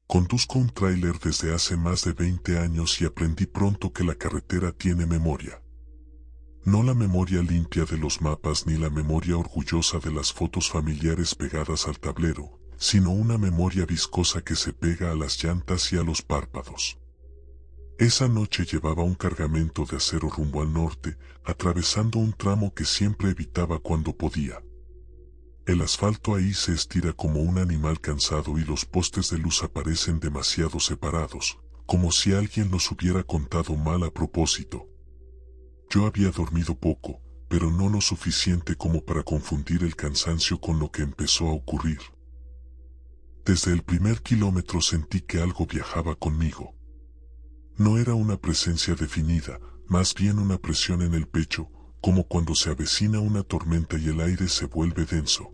Conduzco un tráiler desde hace más de 20 años y aprendí pronto que la carretera tiene memoria. No la memoria limpia de los mapas ni la memoria orgullosa de las fotos familiares pegadas al tablero, sino una memoria viscosa que se pega a las llantas y a los párpados. Esa noche llevaba un cargamento de acero rumbo al norte, atravesando un tramo que siempre evitaba cuando podía. El asfalto ahí se estira como un animal cansado y los postes de luz aparecen demasiado separados, como si alguien los hubiera contado mal a propósito. Yo había dormido poco, pero no lo suficiente como para confundir el cansancio con lo que empezó a ocurrir. Desde el primer kilómetro sentí que algo viajaba conmigo. No era una presencia definida, más bien una presión en el pecho, como cuando se avecina una tormenta y el aire se vuelve denso.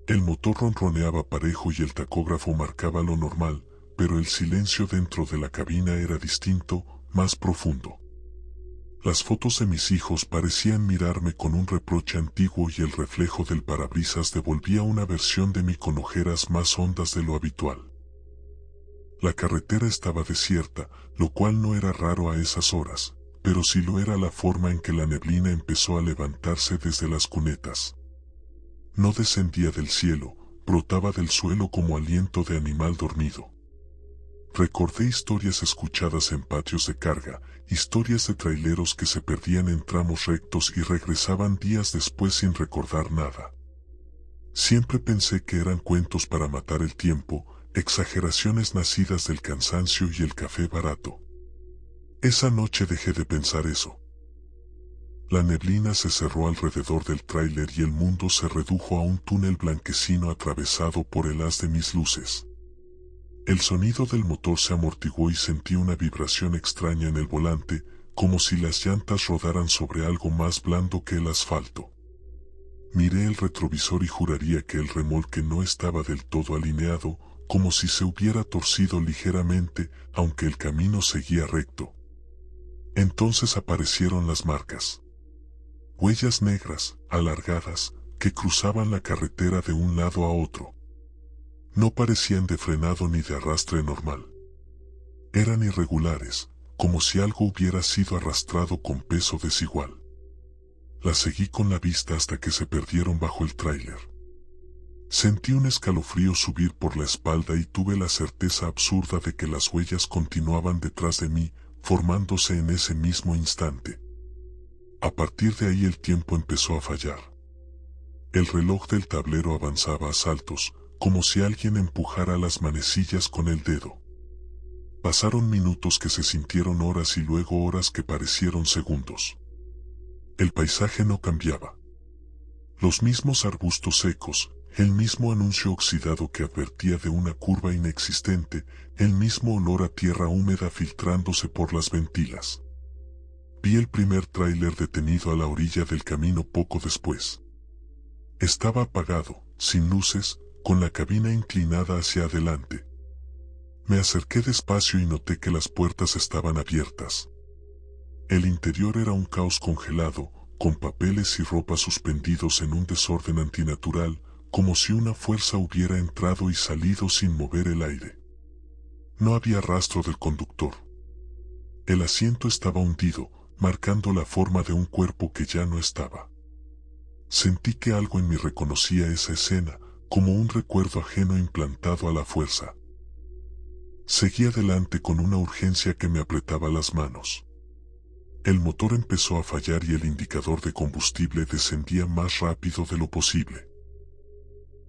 El motor ronroneaba parejo y el tacógrafo marcaba lo normal, pero el silencio dentro de la cabina era distinto, más profundo. Las fotos de mis hijos parecían mirarme con un reproche antiguo y el reflejo del parabrisas devolvía una versión de mí con ojeras más hondas de lo habitual. La carretera estaba desierta, lo cual no era raro a esas horas, pero sí lo era la forma en que la neblina empezó a levantarse desde las cunetas. No descendía del cielo, brotaba del suelo como aliento de animal dormido. Recordé historias escuchadas en patios de carga, historias de traileros que se perdían en tramos rectos y regresaban días después sin recordar nada. Siempre pensé que eran cuentos para matar el tiempo, exageraciones nacidas del cansancio y el café barato. Esa noche dejé de pensar eso. La neblina se cerró alrededor del tráiler y el mundo se redujo a un túnel blanquecino atravesado por el haz de mis luces. El sonido del motor se amortiguó y sentí una vibración extraña en el volante, como si las llantas rodaran sobre algo más blando que el asfalto. Miré el retrovisor y juraría que el remolque no estaba del todo alineado, como si se hubiera torcido ligeramente, aunque el camino seguía recto. Entonces aparecieron las marcas. Huellas negras, alargadas, que cruzaban la carretera de un lado a otro. No parecían de frenado ni de arrastre normal. Eran irregulares, como si algo hubiera sido arrastrado con peso desigual. Las seguí con la vista hasta que se perdieron bajo el tráiler. Sentí un escalofrío subir por la espalda y tuve la certeza absurda de que las huellas continuaban detrás de mí, formándose en ese mismo instante. A partir de ahí el tiempo empezó a fallar. El reloj del tablero avanzaba a saltos, como si alguien empujara las manecillas con el dedo. Pasaron minutos que se sintieron horas y luego horas que parecieron segundos. El paisaje no cambiaba. Los mismos arbustos secos, el mismo anuncio oxidado que advertía de una curva inexistente, el mismo olor a tierra húmeda filtrándose por las ventilas. Vi el primer tráiler detenido a la orilla del camino poco después. Estaba apagado, sin luces, con la cabina inclinada hacia adelante. Me acerqué despacio y noté que las puertas estaban abiertas. El interior era un caos congelado, con papeles y ropa suspendidos en un desorden antinatural, como si una fuerza hubiera entrado y salido sin mover el aire. No había rastro del conductor. El asiento estaba hundido, marcando la forma de un cuerpo que ya no estaba. Sentí que algo en mí reconocía esa escena, como un recuerdo ajeno implantado a la fuerza. Seguí adelante con una urgencia que me apretaba las manos. El motor empezó a fallar y el indicador de combustible descendía más rápido de lo posible.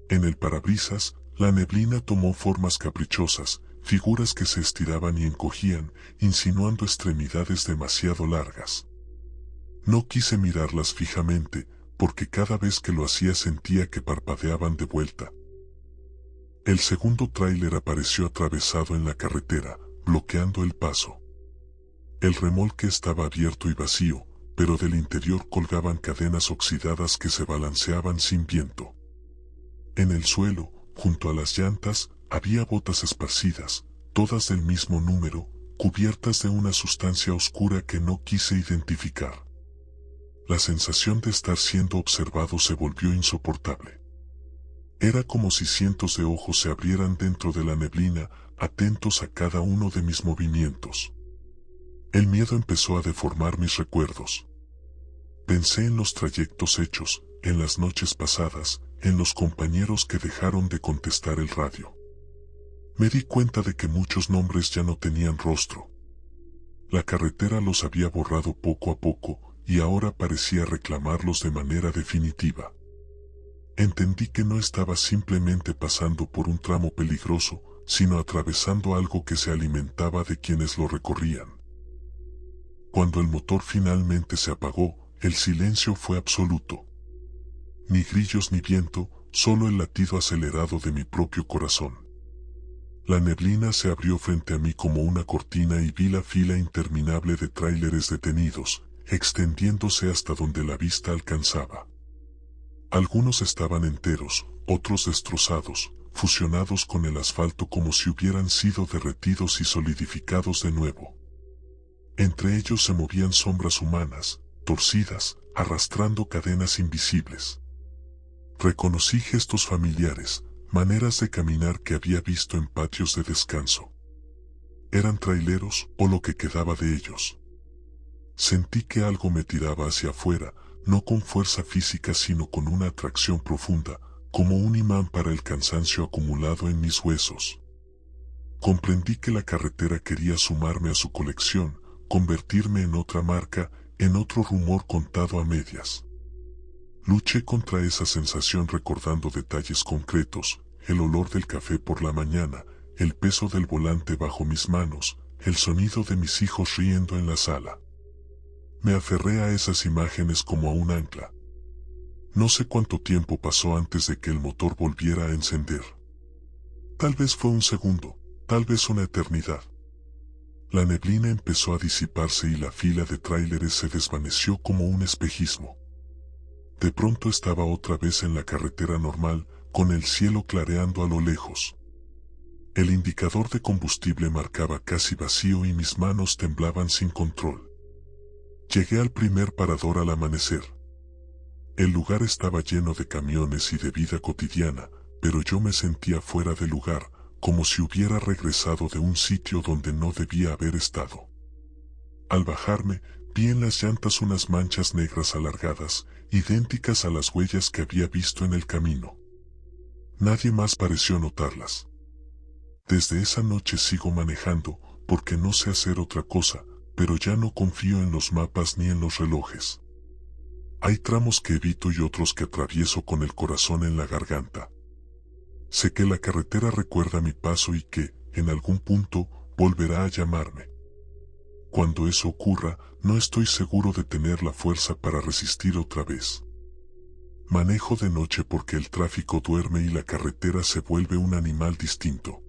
En el parabrisas, la neblina tomó formas caprichosas, figuras que se estiraban y encogían, insinuando extremidades demasiado largas. No quise mirarlas fijamente, porque cada vez que lo hacía sentía que parpadeaban de vuelta. El segundo tráiler apareció atravesado en la carretera, bloqueando el paso. El remolque estaba abierto y vacío, pero del interior colgaban cadenas oxidadas que se balanceaban sin viento. En el suelo, junto a las llantas, había botas esparcidas, todas del mismo número, cubiertas de una sustancia oscura que no quise identificar. La sensación de estar siendo observado se volvió insoportable. Era como si cientos de ojos se abrieran dentro de la neblina, atentos a cada uno de mis movimientos. El miedo empezó a deformar mis recuerdos. Pensé en los trayectos hechos, en las noches pasadas, en los compañeros que dejaron de contestar el radio. Me di cuenta de que muchos nombres ya no tenían rostro. La carretera los había borrado poco a poco, y ahora parecía reclamarlos de manera definitiva. Entendí que no estaba simplemente pasando por un tramo peligroso, sino atravesando algo que se alimentaba de quienes lo recorrían. Cuando el motor finalmente se apagó, el silencio fue absoluto. Ni grillos ni viento, solo el latido acelerado de mi propio corazón. La neblina se abrió frente a mí como una cortina y vi la fila interminable de tráileres detenidos, extendiéndose hasta donde la vista alcanzaba. Algunos estaban enteros, otros destrozados, fusionados con el asfalto como si hubieran sido derretidos y solidificados de nuevo. Entre ellos se movían sombras humanas, torcidas, arrastrando cadenas invisibles. Reconocí gestos familiares, maneras de caminar que había visto en patios de descanso. ¿Eran traileros o lo que quedaba de ellos? Sentí que algo me tiraba hacia afuera, no con fuerza física sino con una atracción profunda, como un imán para el cansancio acumulado en mis huesos. Comprendí que la carretera quería sumarme a su colección, convertirme en otra marca, en otro rumor contado a medias. Luché contra esa sensación recordando detalles concretos, el olor del café por la mañana, el peso del volante bajo mis manos, el sonido de mis hijos riendo en la sala. Me aferré a esas imágenes como a un ancla. No sé cuánto tiempo pasó antes de que el motor volviera a encender. Tal vez fue un segundo, tal vez una eternidad. La neblina empezó a disiparse y la fila de tráileres se desvaneció como un espejismo. De pronto estaba otra vez en la carretera normal, con el cielo clareando a lo lejos. El indicador de combustible marcaba casi vacío y mis manos temblaban sin control. Llegué al primer parador al amanecer. El lugar estaba lleno de camiones y de vida cotidiana, pero yo me sentía fuera de lugar, como si hubiera regresado de un sitio donde no debía haber estado. Al bajarme, vi en las llantas unas manchas negras alargadas, idénticas a las huellas que había visto en el camino. Nadie más pareció notarlas. Desde esa noche sigo manejando, porque no sé hacer otra cosa, pero ya no confío en los mapas ni en los relojes. Hay tramos que evito y otros que atravieso con el corazón en la garganta. Sé que la carretera recuerda mi paso y que, en algún punto, volverá a llamarme. Cuando eso ocurra, no estoy seguro de tener la fuerza para resistir otra vez. Manejo de noche porque el tráfico duerme y la carretera se vuelve un animal distinto.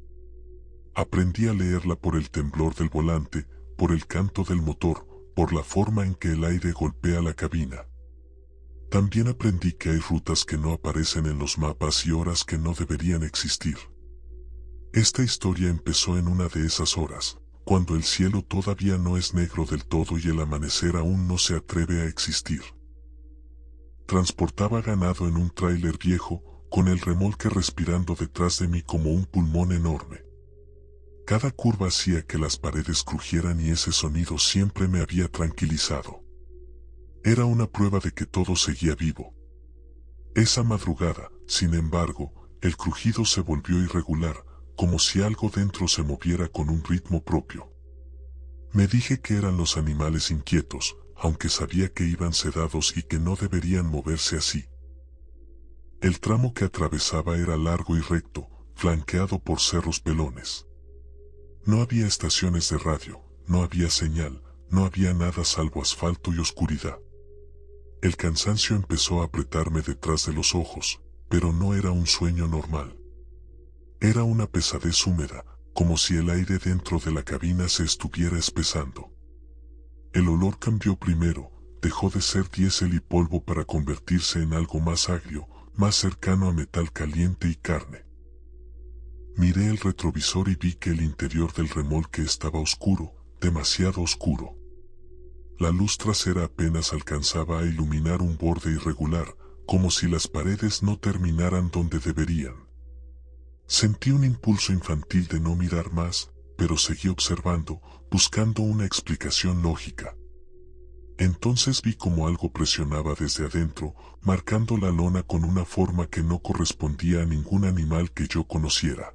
Aprendí a leerla por el temblor del volante, por el canto del motor, por la forma en que el aire golpea la cabina. También aprendí que hay rutas que no aparecen en los mapas y horas que no deberían existir. Esta historia empezó en una de esas horas, cuando el cielo todavía no es negro del todo y el amanecer aún no se atreve a existir. Transportaba ganado en un tráiler viejo, con el remolque respirando detrás de mí como un pulmón enorme. Cada curva hacía que las paredes crujieran y ese sonido siempre me había tranquilizado. Era una prueba de que todo seguía vivo. Esa madrugada, sin embargo, el crujido se volvió irregular, como si algo dentro se moviera con un ritmo propio. Me dije que eran los animales inquietos, aunque sabía que iban sedados y que no deberían moverse así. El tramo que atravesaba era largo y recto, flanqueado por cerros pelones. No había estaciones de radio, no había señal, no había nada salvo asfalto y oscuridad. El cansancio empezó a apretarme detrás de los ojos, pero no era un sueño normal. Era una pesadez húmeda, como si el aire dentro de la cabina se estuviera espesando. El olor cambió primero, dejó de ser diésel y polvo para convertirse en algo más agrio, más cercano a metal caliente y carne. Miré el retrovisor y vi que el interior del remolque estaba oscuro, demasiado oscuro. La luz trasera apenas alcanzaba a iluminar un borde irregular, como si las paredes no terminaran donde deberían. Sentí un impulso infantil de no mirar más, pero seguí observando, buscando una explicación lógica. Entonces vi como algo presionaba desde adentro, marcando la lona con una forma que no correspondía a ningún animal que yo conociera.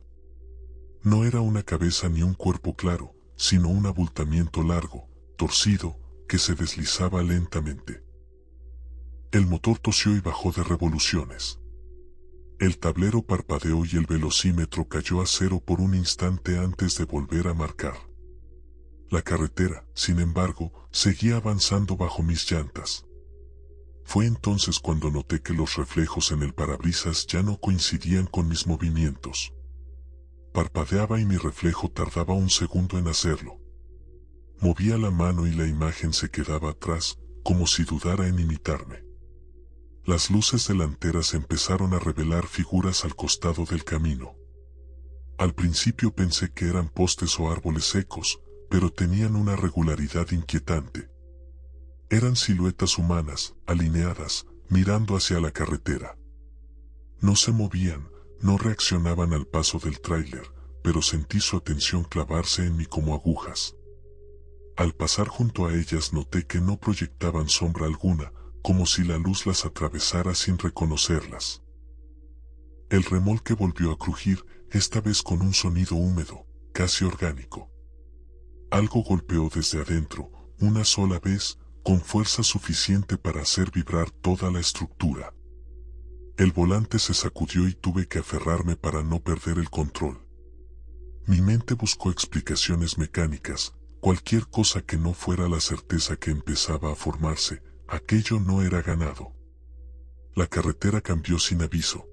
No era una cabeza ni un cuerpo claro, sino un abultamiento largo, torcido, que se deslizaba lentamente. El motor tosió y bajó de revoluciones. El tablero parpadeó y el velocímetro cayó a cero por un instante antes de volver a marcar. La carretera, sin embargo, seguía avanzando bajo mis llantas. Fue entonces cuando noté que los reflejos en el parabrisas ya no coincidían con mis movimientos. Parpadeaba y mi reflejo tardaba un segundo en hacerlo. Movía la mano y la imagen se quedaba atrás, como si dudara en imitarme. Las luces delanteras empezaron a revelar figuras al costado del camino. Al principio pensé que eran postes o árboles secos, pero tenían una regularidad inquietante. Eran siluetas humanas, alineadas, mirando hacia la carretera. No se movían, no reaccionaban al paso del tráiler, pero sentí su atención clavarse en mí como agujas. Al pasar junto a ellas noté que no proyectaban sombra alguna, como si la luz las atravesara sin reconocerlas. El remolque volvió a crujir, esta vez con un sonido húmedo, casi orgánico. Algo golpeó desde adentro, una sola vez, con fuerza suficiente para hacer vibrar toda la estructura. El volante se sacudió y tuve que aferrarme para no perder el control. Mi mente buscó explicaciones mecánicas, cualquier cosa que no fuera la certeza que empezaba a formarse, aquello no era ganado. La carretera cambió sin aviso.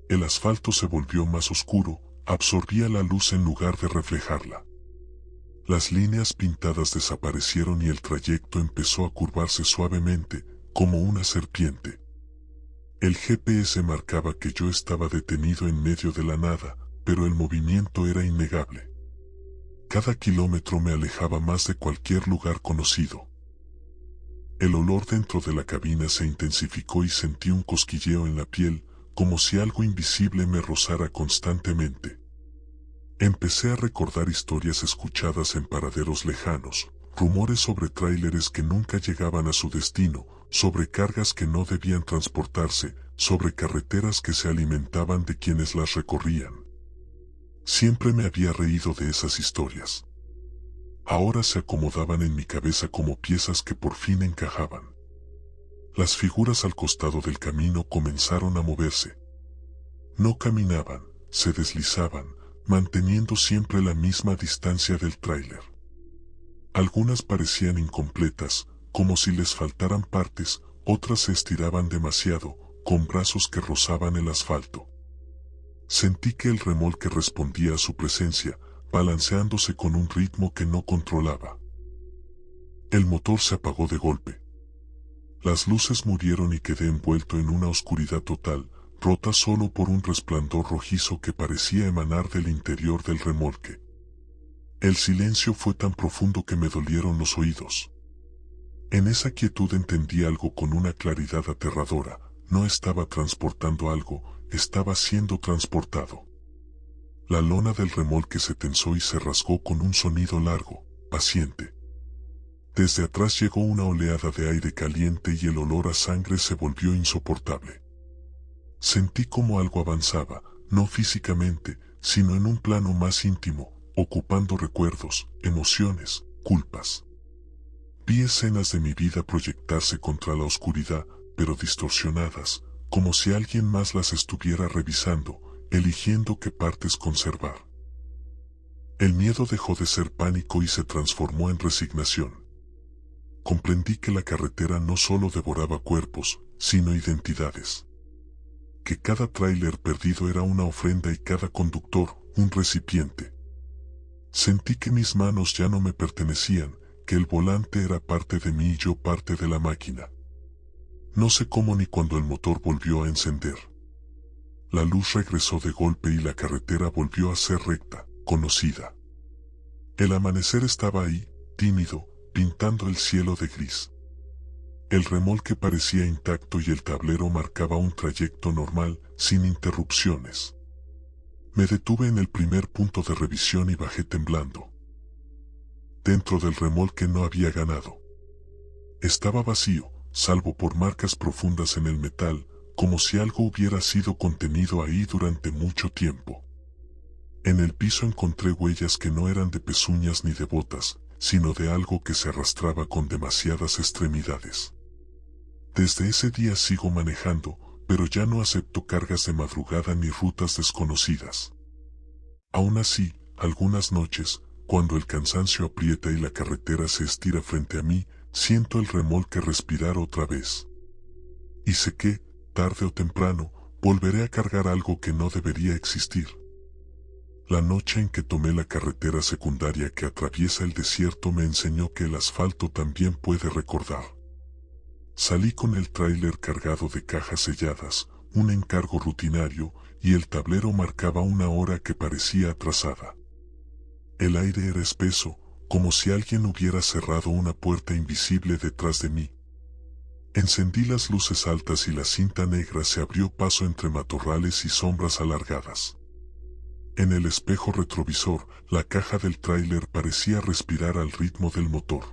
El asfalto se volvió más oscuro, absorbía la luz en lugar de reflejarla. Las líneas pintadas desaparecieron y el trayecto empezó a curvarse suavemente, como una serpiente. El GPS marcaba que yo estaba detenido en medio de la nada, pero el movimiento era innegable. Cada kilómetro me alejaba más de cualquier lugar conocido. El olor dentro de la cabina se intensificó y sentí un cosquilleo en la piel, como si algo invisible me rozara constantemente. Empecé a recordar historias escuchadas en paraderos lejanos, rumores sobre tráileres que nunca llegaban a su destino, sobre cargas que no debían transportarse, sobre carreteras que se alimentaban de quienes las recorrían. Siempre me había reído de esas historias. Ahora se acomodaban en mi cabeza como piezas que por fin encajaban. Las figuras al costado del camino comenzaron a moverse. No caminaban, se deslizaban, manteniendo siempre la misma distancia del tráiler. Algunas parecían incompletas, como si les faltaran partes, otras se estiraban demasiado, con brazos que rozaban el asfalto. Sentí que el remolque respondía a su presencia, balanceándose con un ritmo que no controlaba. El motor se apagó de golpe. Las luces murieron y quedé envuelto en una oscuridad total, rota solo por un resplandor rojizo que parecía emanar del interior del remolque. El silencio fue tan profundo que me dolieron los oídos. En esa quietud entendí algo con una claridad aterradora: no estaba transportando algo, estaba siendo transportado. La lona del remolque se tensó y se rasgó con un sonido largo, paciente. Desde atrás llegó una oleada de aire caliente y el olor a sangre se volvió insoportable. Sentí como algo avanzaba, no físicamente, sino en un plano más íntimo, ocupando recuerdos, emociones, culpas. Vi escenas de mi vida proyectarse contra la oscuridad, pero distorsionadas, como si alguien más las estuviera revisando, eligiendo qué partes conservar. El miedo dejó de ser pánico y se transformó en resignación. Comprendí que la carretera no solo devoraba cuerpos, sino identidades. Que cada tráiler perdido era una ofrenda y cada conductor, un recipiente. Sentí que mis manos ya no me pertenecían, que el volante era parte de mí y yo parte de la máquina. No sé cómo ni cuándo el motor volvió a encender. La luz regresó de golpe y la carretera volvió a ser recta, conocida. El amanecer estaba ahí, tímido, pintando el cielo de gris. El remolque parecía intacto y el tablero marcaba un trayecto normal, sin interrupciones. Me detuve en el primer punto de revisión y bajé temblando. Dentro del remolque no había ganado. Estaba vacío, salvo por marcas profundas en el metal, como si algo hubiera sido contenido ahí durante mucho tiempo. En el piso encontré huellas que no eran de pezuñas ni de botas, sino de algo que se arrastraba con demasiadas extremidades. Desde ese día sigo manejando, pero ya no acepto cargas de madrugada ni rutas desconocidas. Aún así, algunas noches, cuando el cansancio aprieta y la carretera se estira frente a mí, siento el remolque respirar otra vez. Y sé que, tarde o temprano, volveré a cargar algo que no debería existir. La noche en que tomé la carretera secundaria que atraviesa el desierto me enseñó que el asfalto también puede recordar. Salí con el tráiler cargado de cajas selladas, un encargo rutinario, y el tablero marcaba una hora que parecía atrasada. El aire era espeso, como si alguien hubiera cerrado una puerta invisible detrás de mí. Encendí las luces altas y la cinta negra se abrió paso entre matorrales y sombras alargadas. En el espejo retrovisor, la caja del tráiler parecía respirar al ritmo del motor.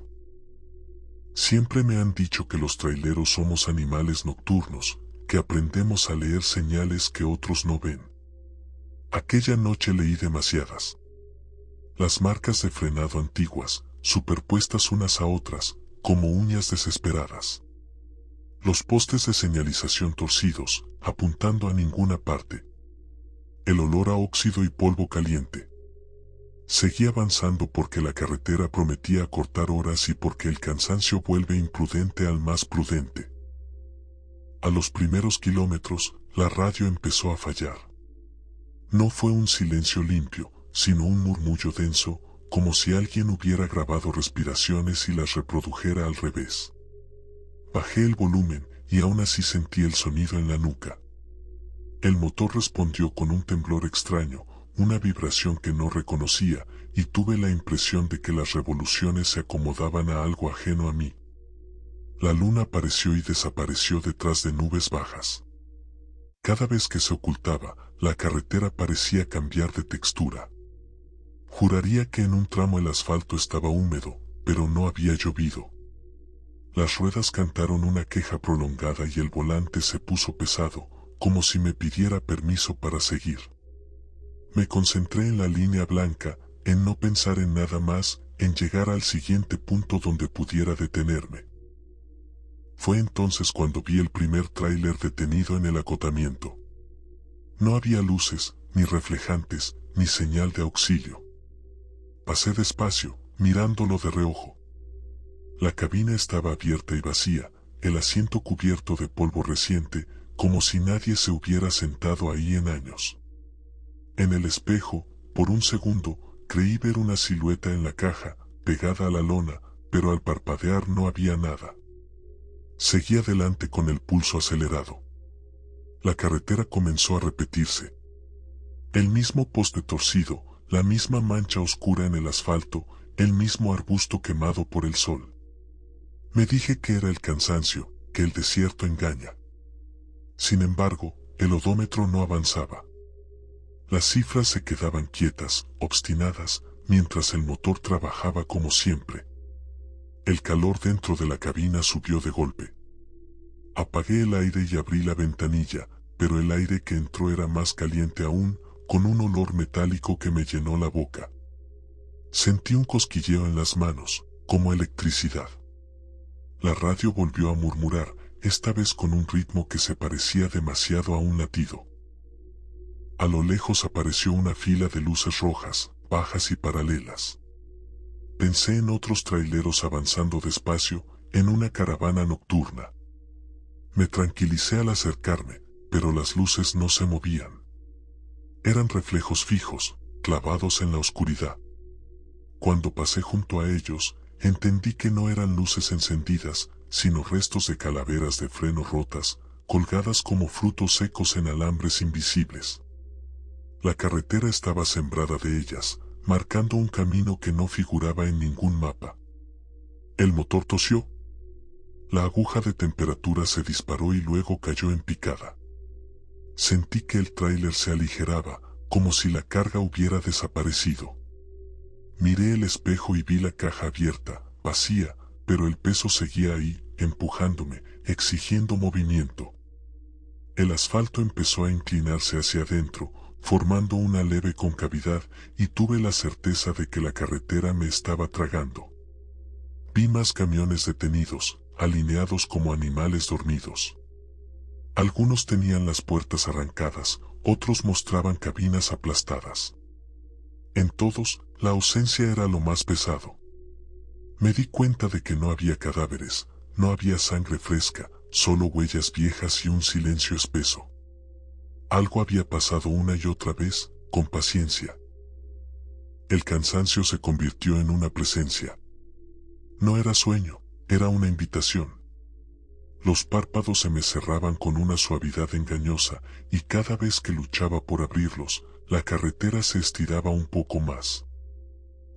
Siempre me han dicho que los traileros somos animales nocturnos, que aprendemos a leer señales que otros no ven. Aquella noche leí demasiadas. Las marcas de frenado antiguas, superpuestas unas a otras, como uñas desesperadas. Los postes de señalización torcidos, apuntando a ninguna parte. El olor a óxido y polvo caliente. Seguí avanzando porque la carretera prometía acortar horas y porque el cansancio vuelve imprudente al más prudente. A los primeros kilómetros, la radio empezó a fallar. No fue un silencio limpio, sino un murmullo denso, como si alguien hubiera grabado respiraciones y las reprodujera al revés. Bajé el volumen y aún así sentí el sonido en la nuca. El motor respondió con un temblor extraño, una vibración que no reconocía, y tuve la impresión de que las revoluciones se acomodaban a algo ajeno a mí. La luna apareció y desapareció detrás de nubes bajas. Cada vez que se ocultaba, la carretera parecía cambiar de textura. Juraría que en un tramo el asfalto estaba húmedo, pero no había llovido. Las ruedas cantaron una queja prolongada y el volante se puso pesado, como si me pidiera permiso para seguir. Me concentré en la línea blanca, en no pensar en nada más, en llegar al siguiente punto donde pudiera detenerme. Fue entonces cuando vi el primer tráiler detenido en el acotamiento. No había luces, ni reflejantes, ni señal de auxilio. Pasé despacio, mirándolo de reojo. La cabina estaba abierta y vacía, el asiento cubierto de polvo reciente, como si nadie se hubiera sentado ahí en años. En el espejo, por un segundo, creí ver una silueta en la caja, pegada a la lona, pero al parpadear no había nada. Seguí adelante con el pulso acelerado. La carretera comenzó a repetirse. El mismo poste torcido, la misma mancha oscura en el asfalto, el mismo arbusto quemado por el sol. Me dije que era el cansancio, que el desierto engaña. Sin embargo, el odómetro no avanzaba. Las cifras se quedaban quietas, obstinadas, mientras el motor trabajaba como siempre. El calor dentro de la cabina subió de golpe. Apagué el aire y abrí la ventanilla, pero el aire que entró era más caliente aún, con un olor metálico que me llenó la boca. Sentí un cosquilleo en las manos, como electricidad. La radio volvió a murmurar, esta vez con un ritmo que se parecía demasiado a un latido. A lo lejos apareció una fila de luces rojas, bajas y paralelas. Pensé en otros traileros avanzando despacio, en una caravana nocturna. Me tranquilicé al acercarme, pero las luces no se movían. Eran reflejos fijos, clavados en la oscuridad. Cuando pasé junto a ellos, entendí que no eran luces encendidas, sino restos de calaveras de freno rotas, colgadas como frutos secos en alambres invisibles. La carretera estaba sembrada de ellas, marcando un camino que no figuraba en ningún mapa. El motor tosió. La aguja de temperatura se disparó y luego cayó en picada. Sentí que el tráiler se aligeraba, como si la carga hubiera desaparecido. Miré el espejo y vi la caja abierta, vacía, pero el peso seguía ahí, empujándome, exigiendo movimiento. El asfalto empezó a inclinarse hacia adentro, formando una leve concavidad, y tuve la certeza de que la carretera me estaba tragando. Vi más camiones detenidos, alineados como animales dormidos. Algunos tenían las puertas arrancadas, otros mostraban cabinas aplastadas. En todos, la ausencia era lo más pesado. Me di cuenta de que no había cadáveres, no había sangre fresca, solo huellas viejas y un silencio espeso. Algo había pasado una y otra vez, con paciencia. El cansancio se convirtió en una presencia. No era sueño, era una invitación. Los párpados se me cerraban con una suavidad engañosa, y cada vez que luchaba por abrirlos, la carretera se estiraba un poco más.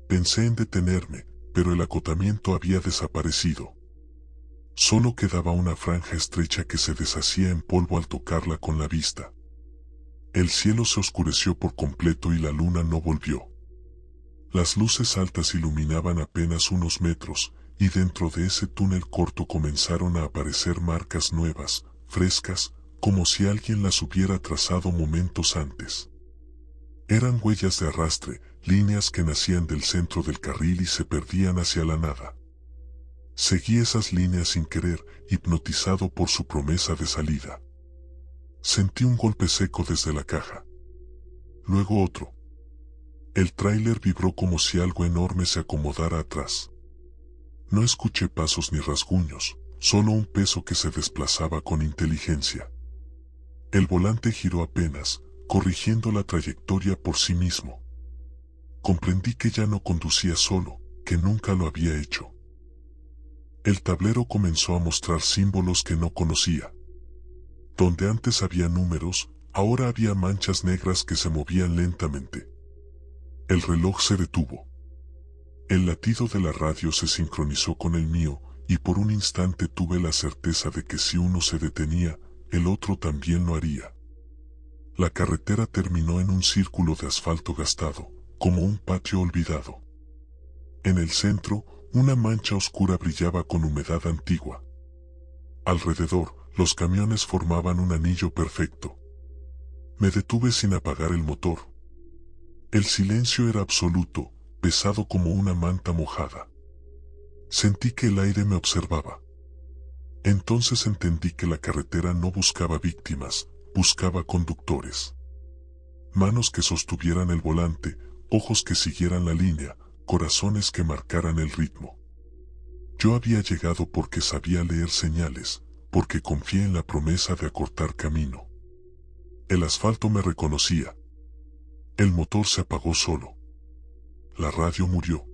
Pensé en detenerme, pero el acotamiento había desaparecido. Solo quedaba una franja estrecha que se deshacía en polvo al tocarla con la vista. El cielo se oscureció por completo y la luna no volvió. Las luces altas iluminaban apenas unos metros, y dentro de ese túnel corto comenzaron a aparecer marcas nuevas, frescas, como si alguien las hubiera trazado momentos antes. Eran huellas de arrastre, líneas que nacían del centro del carril y se perdían hacia la nada. Seguí esas líneas sin querer, hipnotizado por su promesa de salida. Sentí un golpe seco desde la caja. Luego otro. El tráiler vibró como si algo enorme se acomodara atrás. No escuché pasos ni rasguños, solo un peso que se desplazaba con inteligencia. El volante giró apenas, corrigiendo la trayectoria por sí mismo. Comprendí que ya no conducía solo, que nunca lo había hecho. El tablero comenzó a mostrar símbolos que no conocía. Donde antes había números, ahora había manchas negras que se movían lentamente. El reloj se detuvo. El latido de la radio se sincronizó con el mío, y por un instante tuve la certeza de que si uno se detenía, el otro también lo haría. La carretera terminó en un círculo de asfalto gastado, como un patio olvidado. En el centro, una mancha oscura brillaba con humedad antigua. Alrededor, los camiones formaban un anillo perfecto. Me detuve sin apagar el motor. El silencio era absoluto, pesado como una manta mojada. Sentí que el aire me observaba. Entonces entendí que la carretera no buscaba víctimas, buscaba conductores. Manos que sostuvieran el volante, ojos que siguieran la línea, corazones que marcaran el ritmo. Yo había llegado porque sabía leer señales, porque confié en la promesa de acortar camino. El asfalto me reconocía. El motor se apagó solo. La radio murió.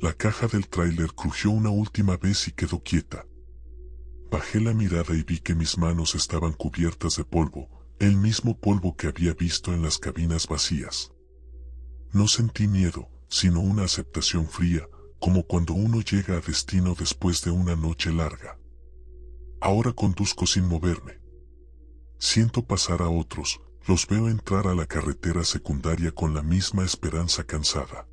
La caja del tráiler crujió una última vez y quedó quieta. Bajé la mirada y vi que mis manos estaban cubiertas de polvo, el mismo polvo que había visto en las cabinas vacías. No sentí miedo, sino una aceptación fría, como cuando uno llega a destino después de una noche larga. Ahora conduzco sin moverme. Siento pasar a otros, los veo entrar a la carretera secundaria con la misma esperanza cansada.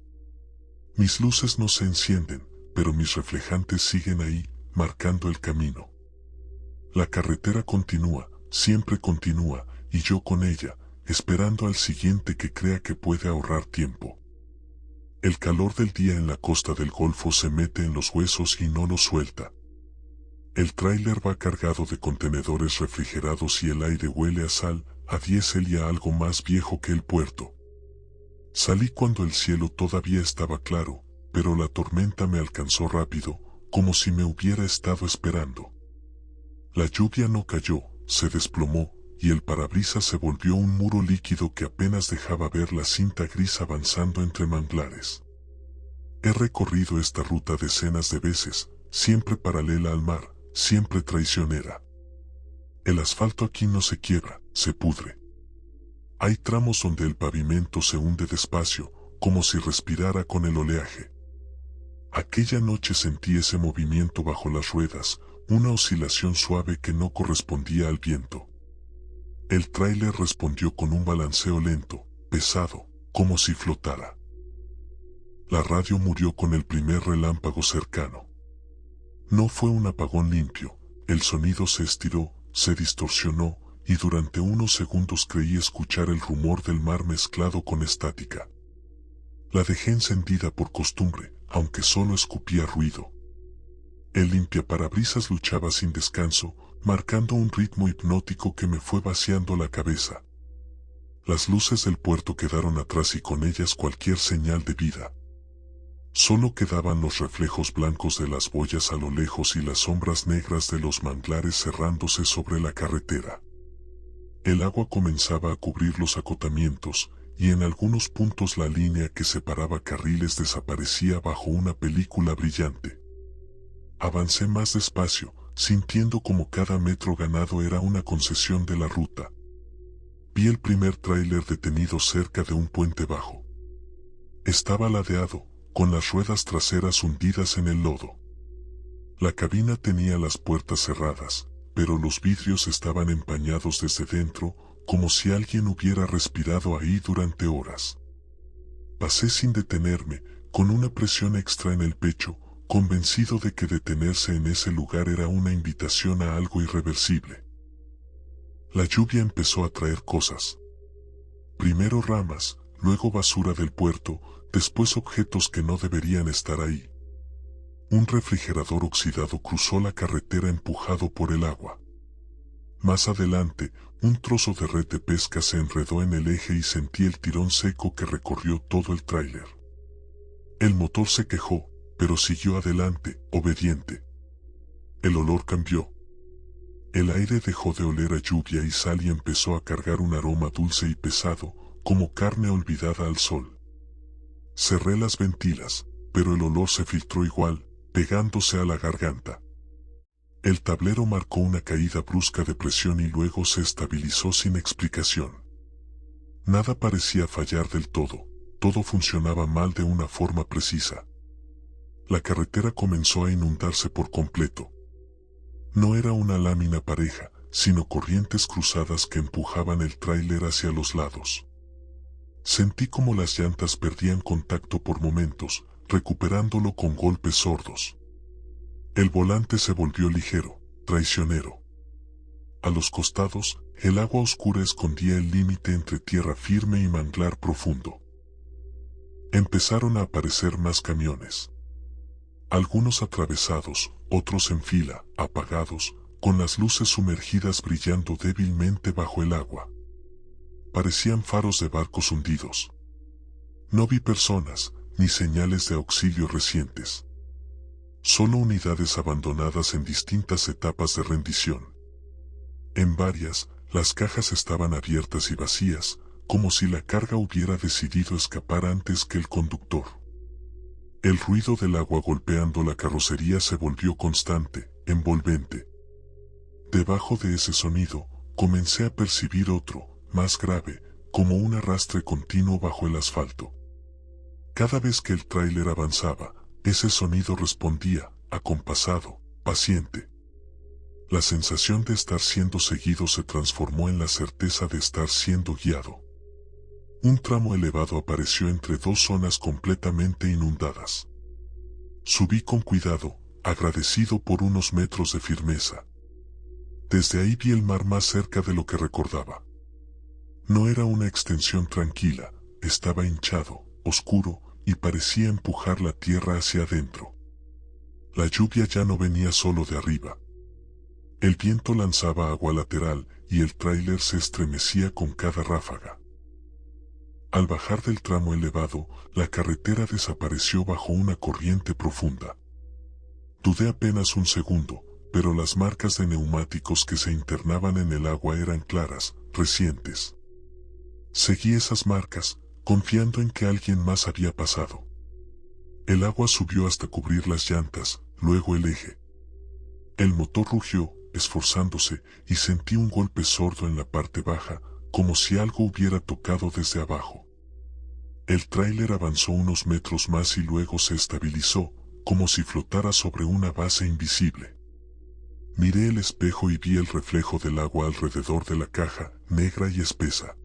Mis luces no se encienden, pero mis reflejantes siguen ahí, marcando el camino. La carretera continúa, siempre continúa, y yo con ella, esperando al siguiente que crea que puede ahorrar tiempo. El calor del día en la costa del Golfo se mete en los huesos y no los suelta. El tráiler va cargado de contenedores refrigerados y el aire huele a sal, a diésel y a algo más viejo que el puerto. Salí cuando el cielo todavía estaba claro, pero la tormenta me alcanzó rápido, como si me hubiera estado esperando. La lluvia no cayó, se desplomó, y el parabrisas se volvió un muro líquido que apenas dejaba ver la cinta gris avanzando entre manglares. He recorrido esta ruta decenas de veces, siempre paralela al mar, siempre traicionera. El asfalto aquí no se quiebra, se pudre. Hay tramos donde el pavimento se hunde despacio, como si respirara con el oleaje. Aquella noche sentí ese movimiento bajo las ruedas, una oscilación suave que no correspondía al viento. El tráiler respondió con un balanceo lento, pesado, como si flotara. La radio murió con el primer relámpago cercano. No fue un apagón limpio, el sonido se estiró, se distorsionó, y durante unos segundos creí escuchar el rumor del mar mezclado con estática. La dejé encendida por costumbre, aunque solo escupía ruido. El limpiaparabrisas luchaba sin descanso, marcando un ritmo hipnótico que me fue vaciando la cabeza. Las luces del puerto quedaron atrás y con ellas cualquier señal de vida. Solo quedaban los reflejos blancos de las boyas a lo lejos y las sombras negras de los manglares cerrándose sobre la carretera. El agua comenzaba a cubrir los acotamientos, y en algunos puntos la línea que separaba carriles desaparecía bajo una película brillante. Avancé más despacio, sintiendo como cada metro ganado era una concesión de la ruta. Vi el primer tráiler detenido cerca de un puente bajo. Estaba ladeado, con las ruedas traseras hundidas en el lodo. La cabina tenía las puertas cerradas, pero los vidrios estaban empañados desde dentro, como si alguien hubiera respirado ahí durante horas. Pasé sin detenerme, con una presión extra en el pecho, convencido de que detenerse en ese lugar era una invitación a algo irreversible. La lluvia empezó a traer cosas. Primero ramas, luego basura del puerto, después objetos que no deberían estar ahí. Un refrigerador oxidado cruzó la carretera empujado por el agua. Más adelante, un trozo de red de pesca se enredó en el eje y sentí el tirón seco que recorrió todo el tráiler. El motor se quejó, pero siguió adelante, obediente. El olor cambió. El aire dejó de oler a lluvia y sal y empezó a cargar un aroma dulce y pesado, como carne olvidada al sol. Cerré las ventilas, pero el olor se filtró igual, pegándose a la garganta. El tablero marcó una caída brusca de presión y luego se estabilizó sin explicación. Nada parecía fallar del todo, todo funcionaba mal de una forma precisa. La carretera comenzó a inundarse por completo. No era una lámina pareja, sino corrientes cruzadas que empujaban el tráiler hacia los lados. Sentí como las llantas perdían contacto por momentos, recuperándolo con golpes sordos. El volante se volvió ligero, traicionero. A los costados, el agua oscura escondía el límite entre tierra firme y manglar profundo. Empezaron a aparecer más camiones. Algunos atravesados, otros en fila, apagados, con las luces sumergidas brillando débilmente bajo el agua. Parecían faros de barcos hundidos. No vi personas, ni señales de auxilio recientes. Solo unidades abandonadas en distintas etapas de rendición. En varias, las cajas estaban abiertas y vacías, como si la carga hubiera decidido escapar antes que el conductor. El ruido del agua golpeando la carrocería se volvió constante, envolvente. Debajo de ese sonido, comencé a percibir otro, más grave, como un arrastre continuo bajo el asfalto. Cada vez que el tráiler avanzaba, ese sonido respondía, acompasado, paciente. La sensación de estar siendo seguido se transformó en la certeza de estar siendo guiado. Un tramo elevado apareció entre dos zonas completamente inundadas. Subí con cuidado, agradecido por unos metros de firmeza. Desde ahí vi el mar más cerca de lo que recordaba. No era una extensión tranquila, estaba hinchado, oscuro, y parecía empujar la tierra hacia adentro. La lluvia ya no venía solo de arriba. El viento lanzaba agua lateral y el tráiler se estremecía con cada ráfaga. Al bajar del tramo elevado, la carretera desapareció bajo una corriente profunda. Dudé apenas un segundo, pero las marcas de neumáticos que se internaban en el agua eran claras, recientes. Seguí esas marcas, confiando en que alguien más había pasado. El agua subió hasta cubrir las llantas, luego el eje. El motor rugió, esforzándose, y sentí un golpe sordo en la parte baja, como si algo hubiera tocado desde abajo. El tráiler avanzó unos metros más y luego se estabilizó, como si flotara sobre una base invisible. Miré el espejo y vi el reflejo del agua alrededor de la caja, negra y espesa.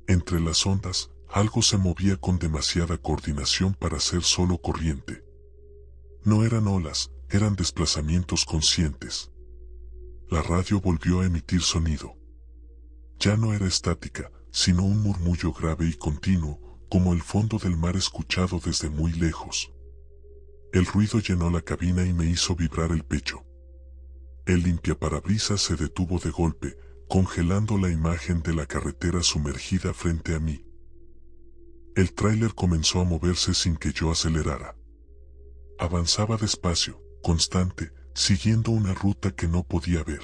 Entre las ondas, algo se movía con demasiada coordinación para ser solo corriente. No eran olas, eran desplazamientos conscientes. La radio volvió a emitir sonido. Ya no era estática, sino un murmullo grave y continuo, como el fondo del mar escuchado desde muy lejos. El ruido llenó la cabina y me hizo vibrar el pecho. El limpiaparabrisas se detuvo de golpe, congelando la imagen de la carretera sumergida frente a mí. El tráiler comenzó a moverse sin que yo acelerara. Avanzaba despacio, constante, siguiendo una ruta que no podía ver.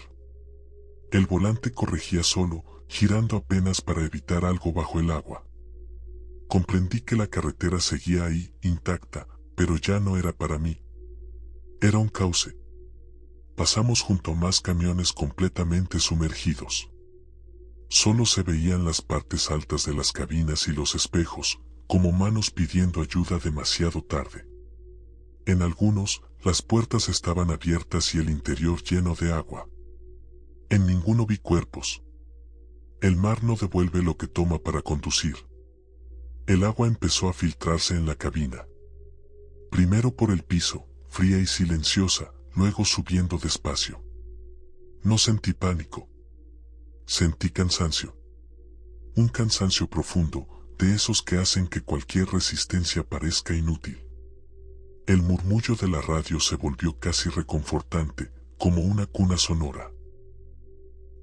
El volante corregía solo, girando apenas para evitar algo bajo el agua. Comprendí que la carretera seguía ahí, intacta, pero ya no era para mí. Era un cauce. Pasamos junto a más camiones completamente sumergidos. Solo se veían las partes altas de las cabinas y los espejos, como manos pidiendo ayuda demasiado tarde. En algunos, las puertas estaban abiertas y el interior lleno de agua. En ninguno vi cuerpos. El mar no devuelve lo que toma para conducir. El agua empezó a filtrarse en la cabina. Primero por el piso, fría y silenciosa, luego subiendo despacio. No sentí pánico. Sentí cansancio. Un cansancio profundo, de esos que hacen que cualquier resistencia parezca inútil. El murmullo de la radio se volvió casi reconfortante, como una cuna sonora.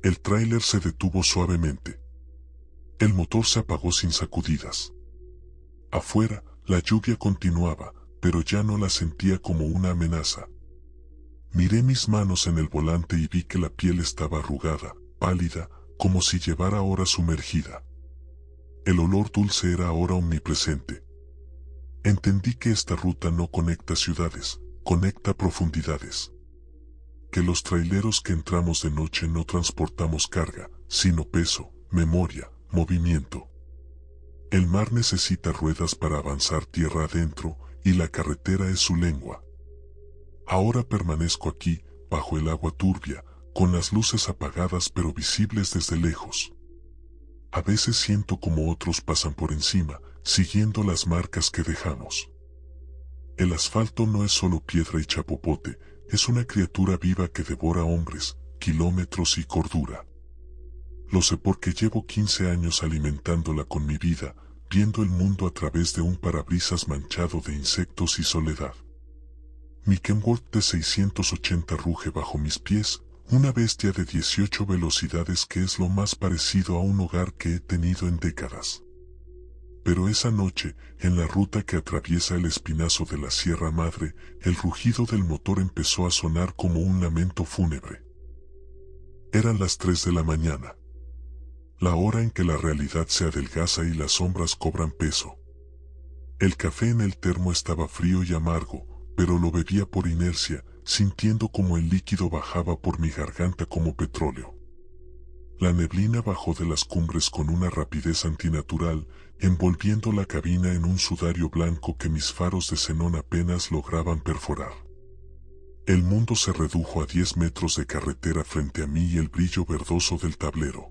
El tráiler se detuvo suavemente. El motor se apagó sin sacudidas. Afuera, la lluvia continuaba, pero ya no la sentía como una amenaza. Miré mis manos en el volante y vi que la piel estaba arrugada, pálida, como si llevara horas sumergida. El olor dulce era ahora omnipresente. Entendí que esta ruta no conecta ciudades, conecta profundidades. Que los traileros que entramos de noche no transportamos carga, sino peso, memoria, movimiento. El mar necesita ruedas para avanzar tierra adentro, y la carretera es su lengua. Ahora permanezco aquí, bajo el agua turbia, con las luces apagadas pero visibles desde lejos. A veces siento como otros pasan por encima, siguiendo las marcas que dejamos. El asfalto no es solo piedra y chapopote, es una criatura viva que devora hombres, kilómetros y cordura. Lo sé porque llevo 15 años alimentándola con mi vida, viendo el mundo a través de un parabrisas manchado de insectos y soledad. Mi Kenworth de 680 ruge bajo mis pies, una bestia de 18 velocidades que es lo más parecido a un hogar que he tenido en décadas. Pero esa noche, en la ruta que atraviesa el espinazo de la Sierra Madre, el rugido del motor empezó a sonar como un lamento fúnebre. Eran las 3 de la mañana. La hora en que la realidad se adelgaza y las sombras cobran peso. El café en el termo estaba frío y amargo, pero lo bebía por inercia, sintiendo como el líquido bajaba por mi garganta como petróleo. La neblina bajó de las cumbres con una rapidez antinatural, envolviendo la cabina en un sudario blanco que mis faros de xenón apenas lograban perforar. El mundo se redujo a 10 metros de carretera frente a mí y el brillo verdoso del tablero.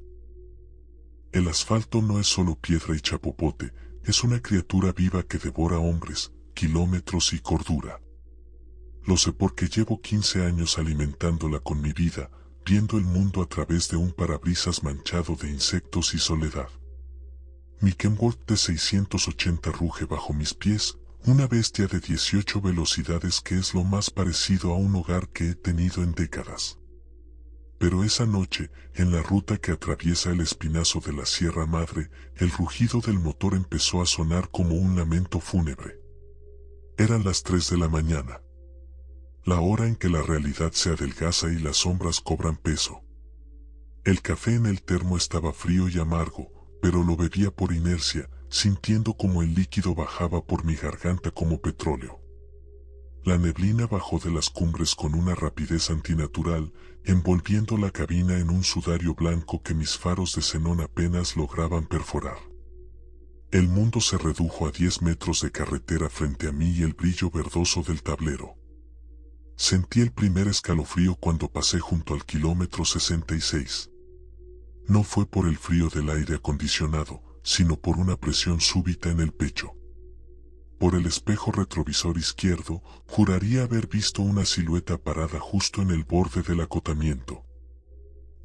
El asfalto no es solo piedra y chapopote, es una criatura viva que devora hombres, kilómetros y cordura. Lo sé porque llevo 15 años alimentándola con mi vida, viendo el mundo a través de un parabrisas manchado de insectos y soledad. Mi Kenworth de 680 ruge bajo mis pies, una bestia de 18 velocidades que es lo más parecido a un hogar que he tenido en décadas. Pero esa noche, en la ruta que atraviesa el espinazo de la Sierra Madre, el rugido del motor empezó a sonar como un lamento fúnebre. Eran las 3 de la mañana. La hora en que la realidad se adelgaza y las sombras cobran peso. El café en el termo estaba frío y amargo, pero lo bebía por inercia, sintiendo como el líquido bajaba por mi garganta como petróleo. La neblina bajó de las cumbres con una rapidez antinatural, envolviendo la cabina en un sudario blanco que mis faros de xenón apenas lograban perforar. El mundo se redujo a 10 metros de carretera frente a mí y el brillo verdoso del tablero. Sentí el primer escalofrío cuando pasé junto al kilómetro 66. No fue por el frío del aire acondicionado, sino por una presión súbita en el pecho. Por el espejo retrovisor izquierdo, juraría haber visto una silueta parada justo en el borde del acotamiento.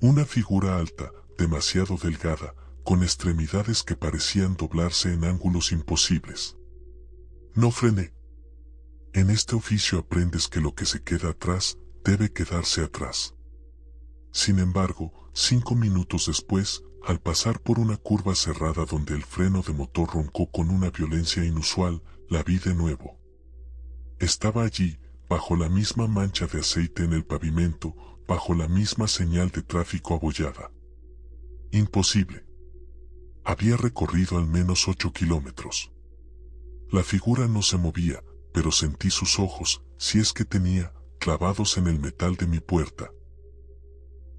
Una figura alta, demasiado delgada, con extremidades que parecían doblarse en ángulos imposibles. No frené. En este oficio aprendes que lo que se queda atrás, debe quedarse atrás. Sin embargo, 5 minutos después, al pasar por una curva cerrada donde el freno de motor roncó con una violencia inusual, la vi de nuevo. Estaba allí, bajo la misma mancha de aceite en el pavimento, bajo la misma señal de tráfico abollada. Imposible. Había recorrido al menos 8 kilómetros. La figura no se movía, pero sentí sus ojos, si es que tenía, clavados en el metal de mi puerta.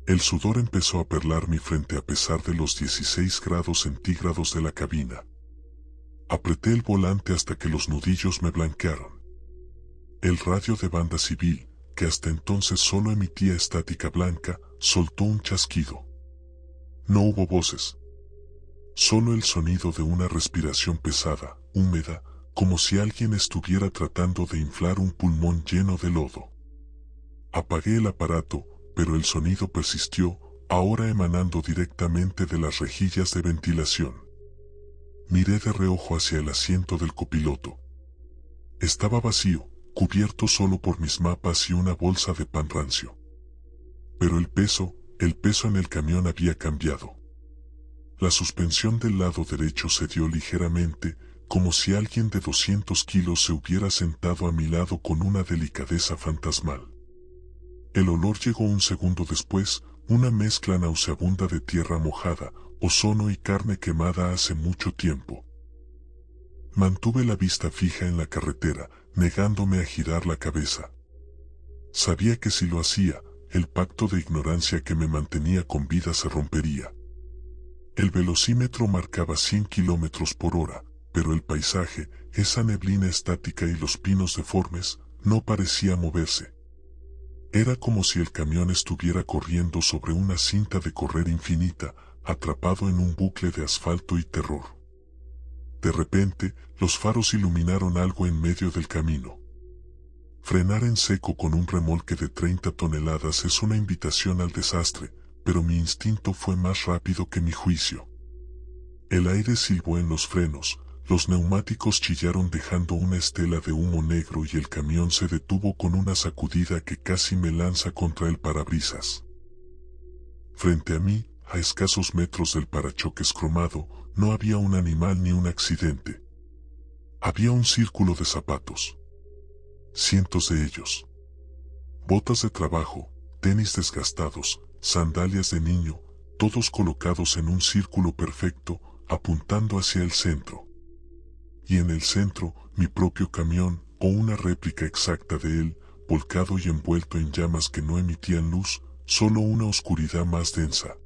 El sudor empezó a perlar mi frente a pesar de los 16 grados centígrados de la cabina. Apreté el volante hasta que los nudillos me blanquearon. El radio de banda civil, que hasta entonces solo emitía estática blanca, soltó un chasquido. No hubo voces. Solo el sonido de una respiración pesada, húmeda, como si alguien estuviera tratando de inflar un pulmón lleno de lodo. Apagué el aparato, pero el sonido persistió, ahora emanando directamente de las rejillas de ventilación. Miré de reojo hacia el asiento del copiloto. Estaba vacío, cubierto solo por mis mapas y una bolsa de pan rancio. Pero el peso en el camión había cambiado. La suspensión del lado derecho cedió ligeramente, como si alguien de 200 kilos se hubiera sentado a mi lado con una delicadeza fantasmal. El olor llegó un segundo después, una mezcla nauseabunda de tierra mojada, ozono y carne quemada hace mucho tiempo. Mantuve la vista fija en la carretera, negándome a girar la cabeza. Sabía que si lo hacía, el pacto de ignorancia que me mantenía con vida se rompería. El velocímetro marcaba 100 kilómetros por hora, pero el paisaje, esa neblina estática y los pinos deformes, no parecía moverse. Era como si el camión estuviera corriendo sobre una cinta de correr infinita, atrapado en un bucle de asfalto y terror. De repente, los faros iluminaron algo en medio del camino. Frenar en seco con un remolque de 30 toneladas es una invitación al desastre, pero mi instinto fue más rápido que mi juicio. El aire silbó en los frenos, los neumáticos chillaron dejando una estela de humo negro y el camión se detuvo con una sacudida que casi me lanza contra el parabrisas. Frente a mí, a escasos metros del parachoques cromado, no había un animal ni un accidente. Había un círculo de zapatos. Cientos de ellos. Botas de trabajo, tenis desgastados, sandalias de niño, todos colocados en un círculo perfecto, apuntando hacia el centro. Y en el centro, mi propio camión, o una réplica exacta de él, volcado y envuelto en llamas que no emitían luz, solo una oscuridad más densa.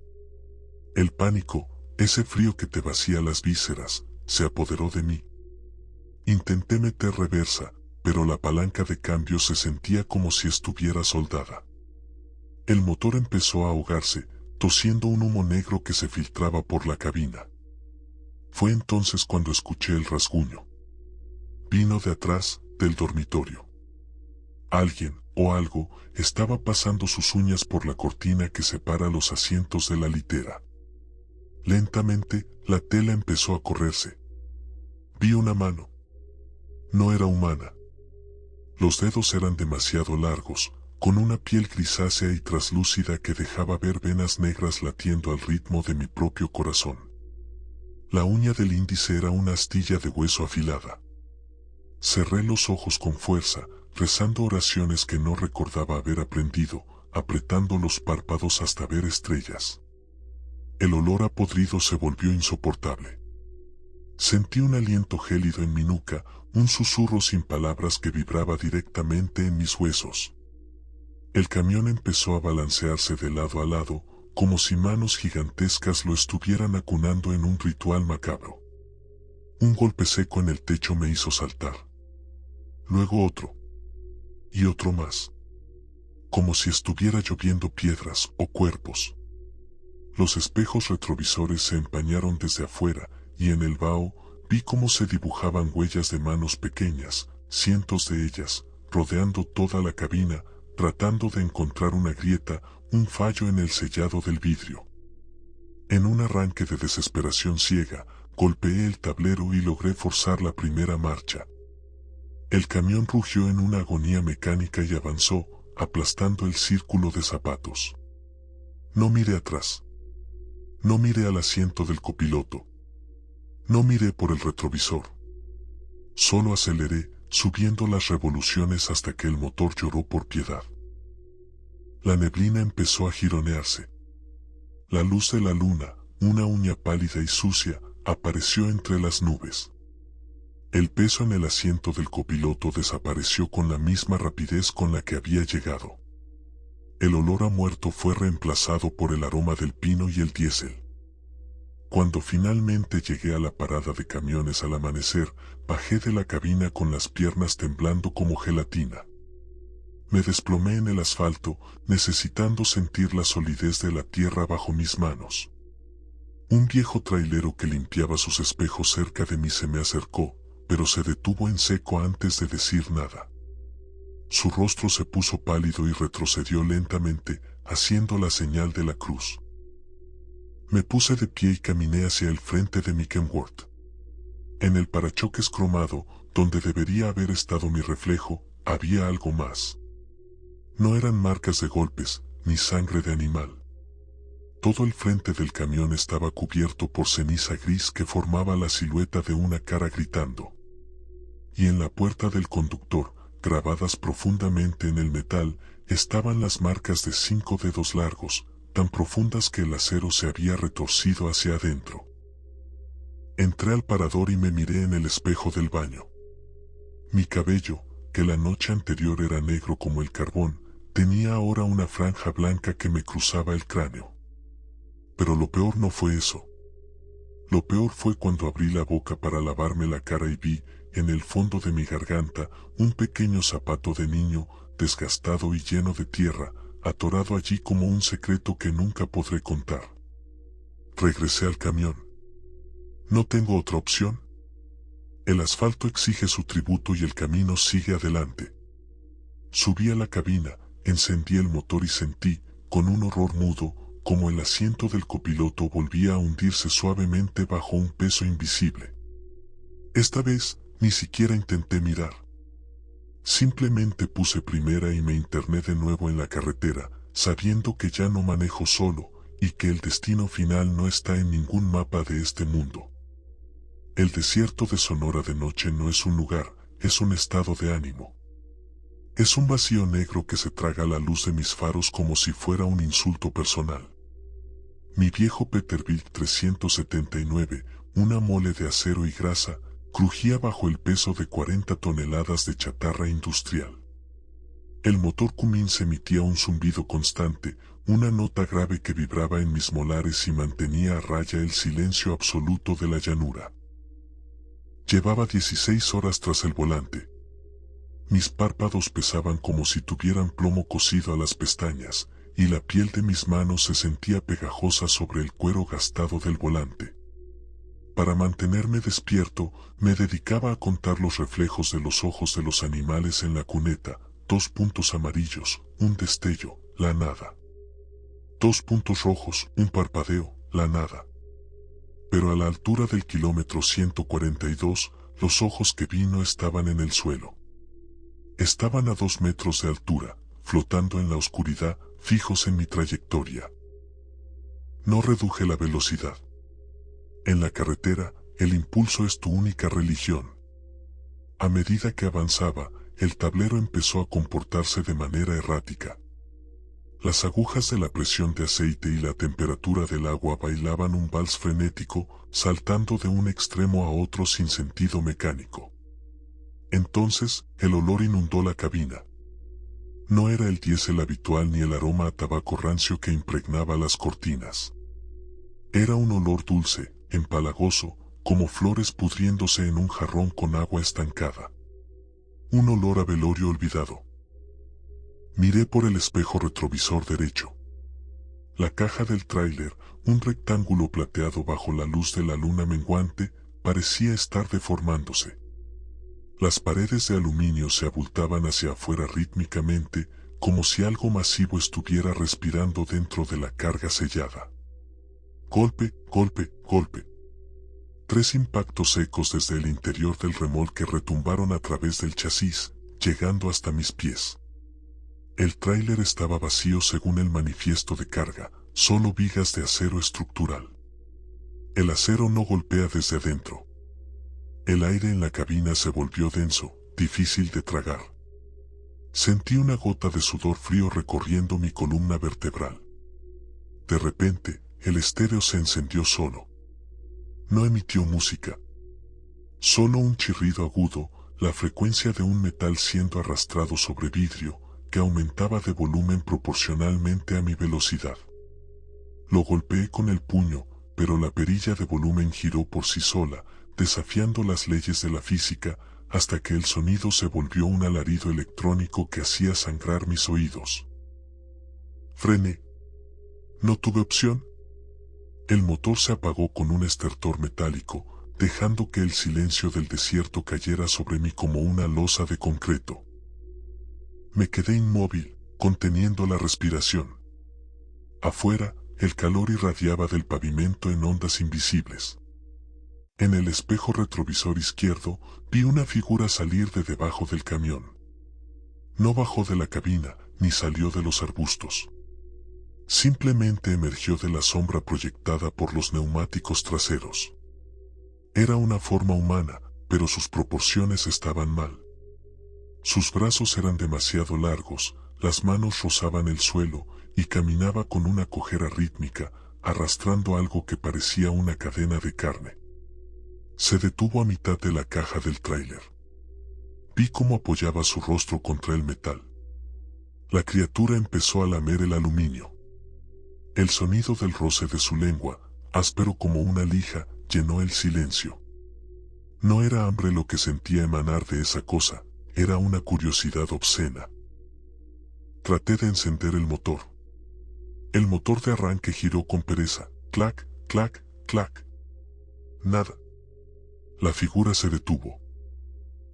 El pánico, ese frío que te vacía las vísceras, se apoderó de mí. Intenté meter reversa, pero la palanca de cambio se sentía como si estuviera soldada. El motor empezó a ahogarse, tosiendo un humo negro que se filtraba por la cabina. Fue entonces cuando escuché el rasguño. Vino de atrás, del dormitorio. Alguien, o algo, estaba pasando sus uñas por la cortina que separa los asientos de la litera. Lentamente, la tela empezó a correrse. Vi una mano. No era humana. Los dedos eran demasiado largos, con una piel grisácea y traslúcida que dejaba ver venas negras latiendo al ritmo de mi propio corazón. La uña del índice era una astilla de hueso afilada. Cerré los ojos con fuerza, rezando oraciones que no recordaba haber aprendido, apretando los párpados hasta ver estrellas. El olor a podrido se volvió insoportable. Sentí un aliento gélido en mi nuca, un susurro sin palabras que vibraba directamente en mis huesos. El camión empezó a balancearse de lado a lado, como si manos gigantescas lo estuvieran acunando en un ritual macabro. Un golpe seco en el techo me hizo saltar. Luego otro. Y otro más. como si estuviera lloviendo piedras o cuerpos. Los espejos retrovisores se empañaron desde afuera, y en el vaho vi cómo se dibujaban huellas de manos pequeñas, cientos de ellas, rodeando toda la cabina, tratando de encontrar una grieta, un fallo en el sellado del vidrio. En un arranque de desesperación ciega, golpeé el tablero y logré forzar la primera marcha. El camión rugió en una agonía mecánica y avanzó, aplastando el círculo de zapatos. No miré atrás. No miré al asiento del copiloto. No miré por el retrovisor. Solo aceleré, subiendo las revoluciones hasta que el motor lloró por piedad. La neblina empezó a jironearse. La luz de la luna, una uña pálida y sucia, apareció entre las nubes. El peso en el asiento del copiloto desapareció con la misma rapidez con la que había llegado. El olor a muerto fue reemplazado por el aroma del pino y el diésel. Cuando finalmente llegué a la parada de camiones al amanecer, bajé de la cabina con las piernas temblando como gelatina. Me desplomé en el asfalto, necesitando sentir la solidez de la tierra bajo mis manos. Un viejo trailero que limpiaba sus espejos cerca de mí se me acercó, pero se detuvo en seco antes de decir nada. Su rostro se puso pálido y retrocedió lentamente, haciendo la señal de la cruz. Me puse de pie y caminé hacia el frente de mi Kenworth. En el parachoques cromado, donde debería haber estado mi reflejo, había algo más. No eran marcas de golpes, ni sangre de animal. Todo el frente del camión estaba cubierto por ceniza gris que formaba la silueta de una cara gritando. Y en la puerta del conductor, grabadas profundamente en el metal, estaban las marcas de 5 dedos largos, tan profundas que el acero se había retorcido hacia adentro. Entré al parador y me miré en el espejo del baño. Mi cabello, que la noche anterior era negro como el carbón, tenía ahora una franja blanca que me cruzaba el cráneo. Pero lo peor no fue eso. Lo peor fue cuando abrí la boca para lavarme la cara y vi, en el fondo de mi garganta, un pequeño zapato de niño, desgastado y lleno de tierra, atorado allí como un secreto que nunca podré contar. Regresé al camión. ¿No tengo otra opción? El asfalto exige su tributo y el camino sigue adelante. Subí a la cabina, encendí el motor y sentí, con un horror mudo, como el asiento del copiloto volvía a hundirse suavemente bajo un peso invisible. Esta vez, ni siquiera intenté mirar. Simplemente puse primera y me interné de nuevo en la carretera, sabiendo que ya no manejo solo, y que el destino final no está en ningún mapa de este mundo. El desierto de Sonora de noche no es un lugar, es un estado de ánimo. Es un vacío negro que se traga la luz de mis faros como si fuera un insulto personal. Mi viejo Peterbilt 379, una mole de acero y grasa, crujía bajo el peso de 40 toneladas de chatarra industrial. El motor Cummins emitía un zumbido constante, una nota grave que vibraba en mis molares y mantenía a raya el silencio absoluto de la llanura. Llevaba 16 horas tras el volante. Mis párpados pesaban como si tuvieran plomo cosido a las pestañas, y la piel de mis manos se sentía pegajosa sobre el cuero gastado del volante. Para mantenerme despierto, me dedicaba a contar los reflejos de los ojos de los animales en la cuneta, 2 puntos amarillos, un destello, la nada. 2 puntos rojos, un parpadeo, la nada. Pero a la altura del kilómetro 142, los ojos que vi no estaban en el suelo. Estaban a 2 metros de altura, flotando en la oscuridad, fijos en mi trayectoria. No reduje la velocidad. En la carretera, el impulso es tu única religión. A medida que avanzaba, el tablero empezó a comportarse de manera errática. Las agujas de la presión de aceite y la temperatura del agua bailaban un vals frenético, saltando de un extremo a otro sin sentido mecánico. Entonces, el olor inundó la cabina. No era el diésel habitual ni el aroma a tabaco rancio que impregnaba las cortinas. Era un olor dulce, empalagoso, como flores pudriéndose en un jarrón con agua estancada. Un olor a velorio olvidado. Miré por el espejo retrovisor derecho. La caja del tráiler, un rectángulo plateado bajo la luz de la luna menguante, parecía estar deformándose. Las paredes de aluminio se abultaban hacia afuera rítmicamente, como si algo masivo estuviera respirando dentro de la carga sellada. Golpe, golpe, golpe. 3 impactos secos desde el interior del remolque retumbaron a través del chasis, llegando hasta mis pies. El tráiler estaba vacío según el manifiesto de carga, solo vigas de acero estructural. El acero no golpea desde adentro. El aire en la cabina se volvió denso, difícil de tragar. Sentí una gota de sudor frío recorriendo mi columna vertebral. De repente, el estéreo se encendió solo. No emitió música. Solo un chirrido agudo, la frecuencia de un metal siendo arrastrado sobre vidrio, que aumentaba de volumen proporcionalmente a mi velocidad. Lo golpeé con el puño, pero la perilla de volumen giró por sí sola, desafiando las leyes de la física, hasta que el sonido se volvió un alarido electrónico que hacía sangrar mis oídos. Frené. No tuve opción. El motor se apagó con un estertor metálico, dejando que el silencio del desierto cayera sobre mí como una losa de concreto. Me quedé inmóvil, conteniendo la respiración. Afuera, el calor irradiaba del pavimento en ondas invisibles. En el espejo retrovisor izquierdo, vi una figura salir de debajo del camión. No bajó de la cabina, ni salió de los arbustos. Simplemente emergió de la sombra proyectada por los neumáticos traseros. Era una forma humana, pero sus proporciones estaban mal. Sus brazos eran demasiado largos, las manos rozaban el suelo, y caminaba con una cojera rítmica, arrastrando algo que parecía una cadena de carne. Se detuvo a mitad de la caja del tráiler. Vi cómo apoyaba su rostro contra el metal. La criatura empezó a lamer el aluminio. El sonido del roce de su lengua, áspero como una lija, llenó el silencio. No era hambre lo que sentía emanar de esa cosa, era una curiosidad obscena. Traté de encender el motor. El motor de arranque giró con pereza, clac, clac, clac. Nada. La figura se detuvo.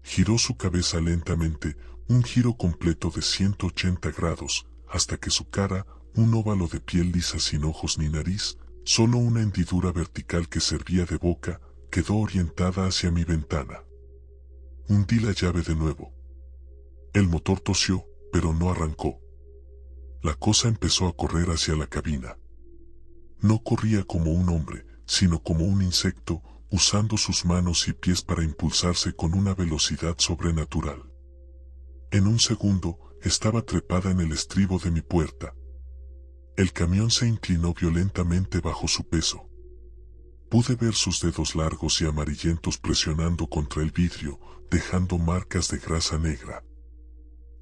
Giró su cabeza lentamente, un giro completo de 180 grados, hasta que su cara, un óvalo de piel lisa sin ojos ni nariz, solo una hendidura vertical que servía de boca, quedó orientada hacia mi ventana. Hundí la llave de nuevo. El motor tosió, pero no arrancó. La cosa empezó a correr hacia la cabina. No corría como un hombre, sino como un insecto, usando sus manos y pies para impulsarse con una velocidad sobrenatural. En un segundo, estaba trepada en el estribo de mi puerta. El camión se inclinó violentamente bajo su peso. Pude ver sus dedos largos y amarillentos presionando contra el vidrio, dejando marcas de grasa negra.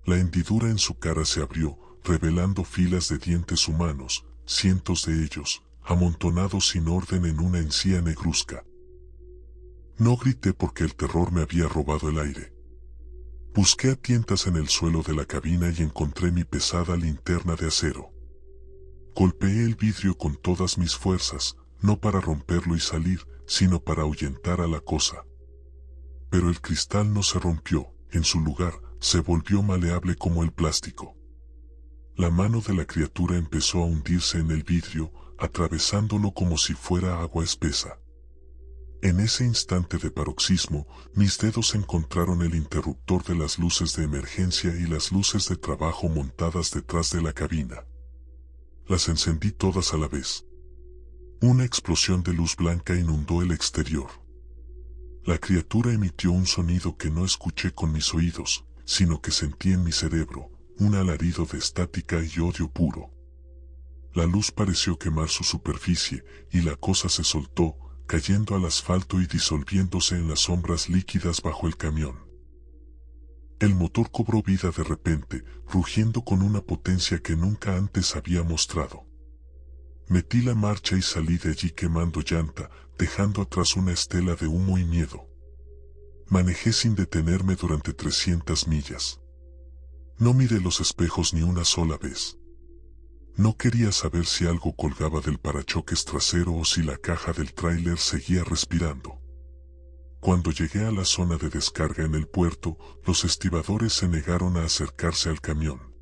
La hendidura en su cara se abrió, revelando filas de dientes humanos, cientos de ellos, amontonados sin orden en una encía negruzca. No grité porque el terror me había robado el aire. Busqué a tientas en el suelo de la cabina y encontré mi pesada linterna de acero. Golpeé el vidrio con todas mis fuerzas, no para romperlo y salir, sino para ahuyentar a la cosa. Pero el cristal no se rompió, en su lugar, se volvió maleable como el plástico. La mano de la criatura empezó a hundirse en el vidrio, atravesándolo como si fuera agua espesa. En ese instante de paroxismo, mis dedos encontraron el interruptor de las luces de emergencia y las luces de trabajo montadas detrás de la cabina. Las encendí todas a la vez. Una explosión de luz blanca inundó el exterior. La criatura emitió un sonido que no escuché con mis oídos, sino que sentí en mi cerebro, un alarido de estática y odio puro. La luz pareció quemar su superficie, y la cosa se soltó, cayendo al asfalto y disolviéndose en las sombras líquidas bajo el camión. El motor cobró vida de repente, rugiendo con una potencia que nunca antes había mostrado. Metí la marcha y salí de allí quemando llanta, dejando atrás una estela de humo y miedo. Manejé sin detenerme durante 300 millas. No miré los espejos ni una sola vez. No quería saber si algo colgaba del parachoques trasero o si la caja del tráiler seguía respirando. Cuando llegué a la zona de descarga en el puerto, los estibadores se negaron a acercarse al camión.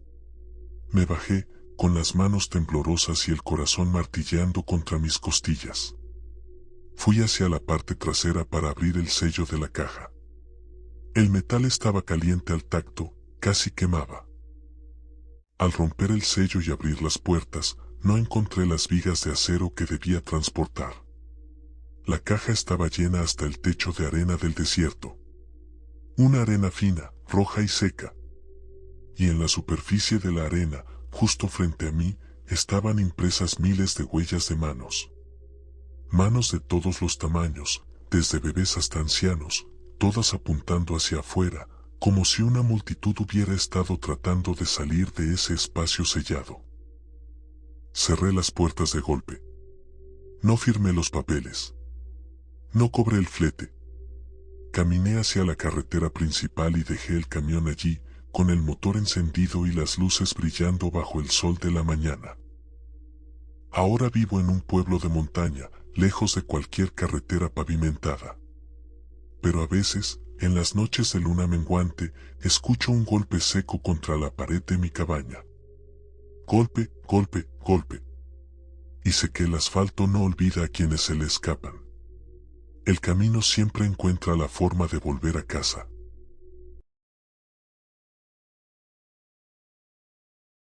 Me bajé, con las manos temblorosas y el corazón martilleando contra mis costillas. Fui hacia la parte trasera para abrir el sello de la caja. El metal estaba caliente al tacto, casi quemaba. Al romper el sello y abrir las puertas, no encontré las vigas de acero que debía transportar. La caja estaba llena hasta el techo de arena del desierto. Una arena fina, roja y seca. Y en la superficie de la arena, justo frente a mí, estaban impresas miles de huellas de manos. Manos de todos los tamaños, desde bebés hasta ancianos, todas apuntando hacia afuera, como si una multitud hubiera estado tratando de salir de ese espacio sellado. Cerré las puertas de golpe. No firmé los papeles. No cobré el flete. Caminé hacia la carretera principal y dejé el camión allí, con el motor encendido y las luces brillando bajo el sol de la mañana. Ahora vivo en un pueblo de montaña, lejos de cualquier carretera pavimentada. Pero a veces, en las noches de luna menguante, escucho un golpe seco contra la pared de mi cabaña. Golpe, golpe, golpe. Y sé que el asfalto no olvida a quienes se le escapan. El camino siempre encuentra la forma de volver a casa.